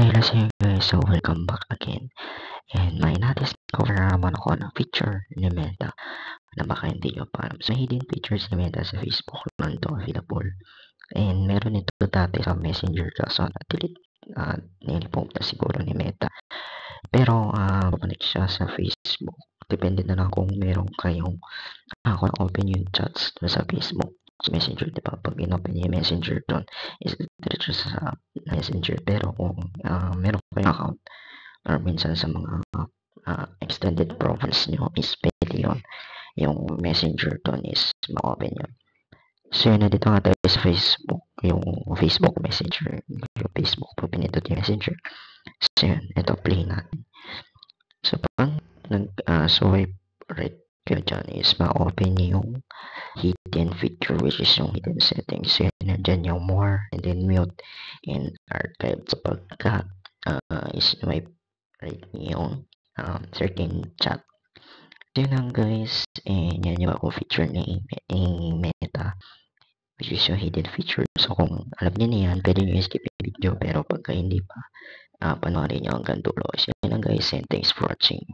Hello sa inyo guys, so welcome back again. And may na-discover na naman ako ng feature ni Meta na baka hindi nyo pa alam. So hidden features ni Meta sa Facebook lang ito available. And meron ito dati sa Messenger kaso na-delete, nilipoke na siguro ni Meta. Pero babalik siya sa Facebook. Depende na lang kung meron kayong kung open yung chats sa Facebook. Messenger, di ba? Pag in-open yung Messenger doon, is diretso sa Messenger. Pero kung meron kayong account, or minsan sa mga extended profiles nyo, is pwede yun. Yung Messenger doon is ma-open yun. So yun na dito nga tayo sa Facebook, yung Facebook Messenger. Yung Facebook po pinindot yung Messenger. So yun, ito play natin. So pag nag-swipe right kayo dyan is ma-open yung hidden feature which is yung hidden settings. So yun, nandyan yung more and then mute and archive. So pagka swipe right yung certain chat. So yun lang guys, and yan yung ako feature ni Meta which is yung hidden feature. So kung alam niyo na yan, pwede nyo skip yung video, pero pagka hindi pa, panoorin nyo hanggang dulo. So yun lang guys, and thanks for watching.